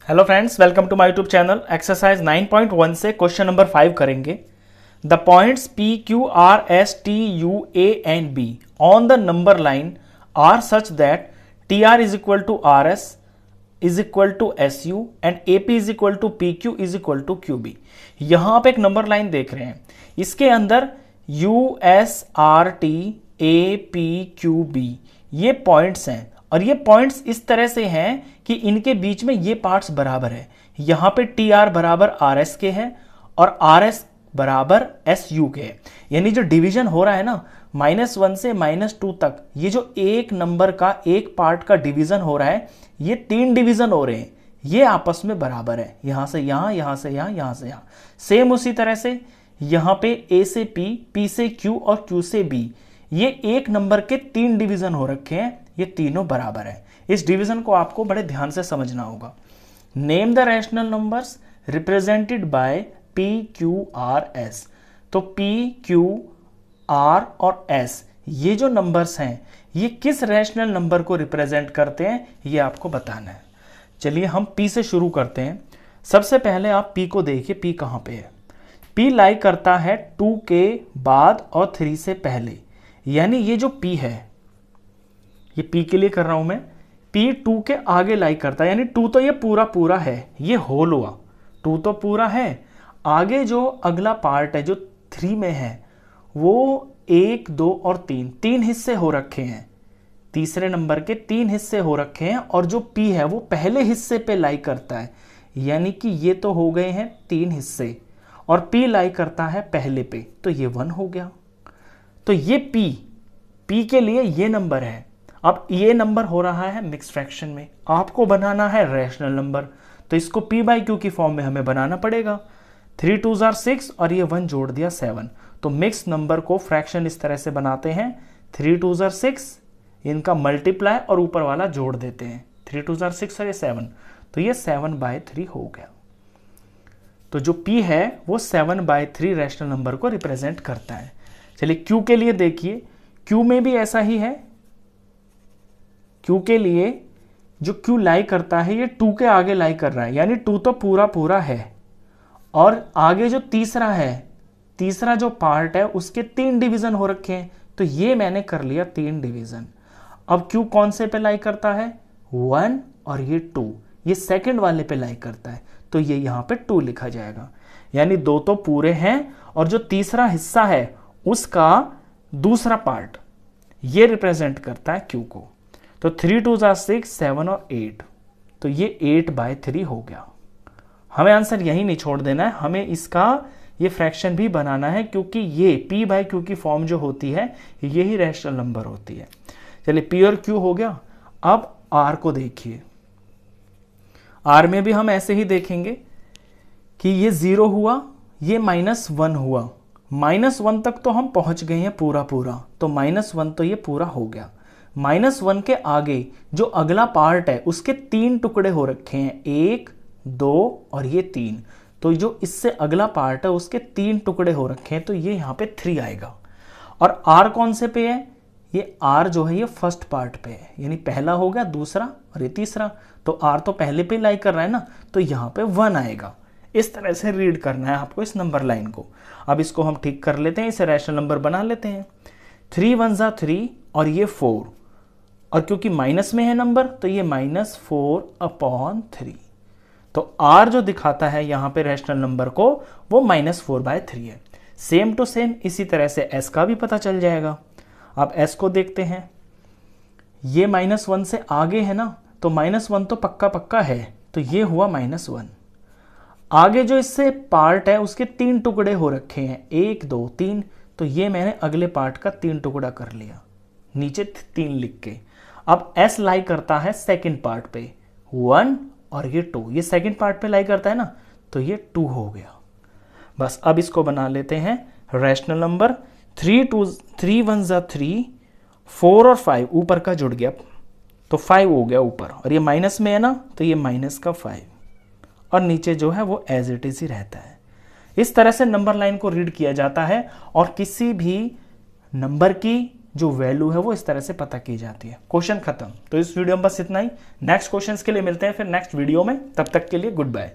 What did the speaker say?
Hello friends, welcome to my YouTube channel. Exercise 9.1 से question number 5 करेंगे। The points P Q R S T U A and B on the number line are such that T R is equal to R S is equal to S U and A P is equal to P Q is equal to Q B. यहां आप एक number line देख रहे हैं, इसके अंदर U S R T A P Q B ये points हैं और ये पॉइंट्स इस तरह से हैं कि इनके बीच में ये पार्ट्स बराबर है। यहां पे टी आर बराबर आर एस के है और आर एस बराबर एस यू के है। यानी जो डिवीजन हो रहा है ना -1 से -2 तक, ये जो एक नंबर का एक पार्ट का डिवीजन हो रहा है, ये 3 डिवीजन हो रहे हैं, ये आपस में बराबर है। यहां से यहां, यहां से यहां, यहां से यहां। सेम उसी तरह से यहां पे ए से पी, पी से क्यू और क्यू से बी, ये एक नंबर के 3 डिवीजन हो रखे हैं, ये तीनों बराबर है। इस डिवीजन को आपको बड़े ध्यान से समझना होगा। Name the rational numbers represented by P Q R S. तो पी क्यू आर और एस ये जो नंबर्स हैं, ये किस रैशनल नंबर को रिप्रेजेंट करते हैं, ये आपको बताना है। चलिए हम पी से शुरू करते हैं। सबसे पहले आप पी को देखिए, पी कहां पे है। पी लाई करता है 2 के बाद और 3 से पहले, यानी ये जो पी है, ये पी के लिए कर रहा हूं मैं, पी 2 के आगे लाई करता है, यानी 2 तो ये पूरा है, ये होल हुआ, 2 तो पूरा है। आगे जो अगला पार्ट है जो 3 में है, वो 1, 2 और 3 हिस्से हो रखे हैं। तीसरे नंबर के 3 हिस्से हो रखे हैं और जो पी है वो पहले हिस्से पे लाई करता है, यानी कि ये तो हो गए हैं 3 हिस्से और पी लाई करता है पहले पे, तो ये 1 हो गया। तो ये पी के लिए ये नंबर है। अब ये नंबर हो रहा है मिक्स फ्रैक्शन में, आपको बनाना है रैशनल नंबर, तो इसको p बाई क्यू की फॉर्म में हमें बनाना पड़ेगा। 3 2 6 और ये 1 जोड़ दिया 7। तो मिक्स नंबर को फ्रैक्शन इस तरह से बनाते हैं, 3 2 6, इनका मल्टीप्लाई और ऊपर वाला जोड़ देते हैं, 3 2 6 और ये 7, तो ये 7/3 हो गया। तो जो p है वो 7/3 रैशनल नंबर को रिप्रेजेंट करता है। चलिए q के लिए देखिए, q में भी ऐसा ही है। q के लिए जो q लाई करता है, ये 2 के आगे लाई कर रहा है, यानी 2 तो पूरा है और आगे जो तीसरा है, तीसरा जो पार्ट है उसके 3 डिवीजन हो रखे हैं, तो ये मैंने कर लिया 3 डिवीजन। अब q कौन से पे लाई करता है, 1 और ये 2, ये सेकंड वाले पे लाई करता है, तो ये यहां पे 2 लिखा जाएगा। यानी 2 तो पूरे हैं और जो तीसरा हिस्सा है उसका दूसरा पार्ट, ये रिप्रेजेंट करता है q को। तो 3 2 6, 7 और 8, तो ये 8/3 हो गया। हमें आंसर यही नहीं छोड़ देना है, हमें इसका ये फ्रैक्शन भी बनाना है, क्योंकि ये p बाई क्यू की फॉर्म जो होती है यही रैशनल नंबर होती है। चलिए p और q हो गया। अब r को देखिए, r में भी हम ऐसे ही देखेंगे कि ये 0 हुआ, ये -1 हुआ, -1 तक तो हम पहुंच गए हैं पूरा, तो -1 तो ये पूरा हो गया। -1 के आगे जो अगला पार्ट है उसके 3 टुकड़े हो रखे हैं, 1 2 और ये 3, तो जो इससे अगला पार्ट है उसके 3 टुकड़े हो रखे हैं, तो ये यहाँ पे 3 आएगा। और r कौन से पे है, ये r जो है ये फर्स्ट पार्ट पे है, यानी पहला हो गया, दूसरा और ये तीसरा, तो r तो पहले पे लाई कर रहा है ना, तो यहाँ पे 1 आएगा। इस तरह से रीड करना है आपको इस नंबर लाइन को। अब इसको हम ठीक कर लेते हैं, इसे रैशनल नंबर बना लेते हैं। 3 1 3 और ये 4, और क्योंकि माइनस में है नंबर, तो ये -4/3। तो r जो दिखाता है यहां पे रैशनल नंबर को, वो -4/3 है। सेम टू सेम इसी तरह से s का भी पता चल जाएगा। अब s को देखते हैं, ये -1 से आगे है ना, तो -1 तो पक्का है, तो ये हुआ -1। आगे जो इससे पार्ट है उसके 3 टुकड़े हो रखे हैं, 1 2 3, तो ये मैंने अगले पार्ट का 3 टुकड़ा कर लिया, नीचे 3 लिख के। अब s लाई करता है सेकंड पार्ट पे, 1 और ये 2, ये सेकंड पार्ट पे लाई करता है ना, तो ये 2 हो गया। बस अब इसको बना लेते हैं रैशनल नंबर। 3 1 3, 4 और 5 ऊपर का जुड़ गया, तो 5 हो गया ऊपर, और ये माइनस में है ना, तो ये -5 और नीचे जो है वो एज इट इज ही रहता है। इस तरह से नंबर लाइन को रीड किया जाता है और किसी भी नंबर की जो वैल्यू है वो इस तरह से पता की जाती है। क्वेश्चन खत्म। तो इस वीडियो में बस इतना ही। नेक्स्ट क्वेश्चंस के लिए मिलते हैं फिर नेक्स्ट वीडियो में, तब तक के लिए गुड बाय।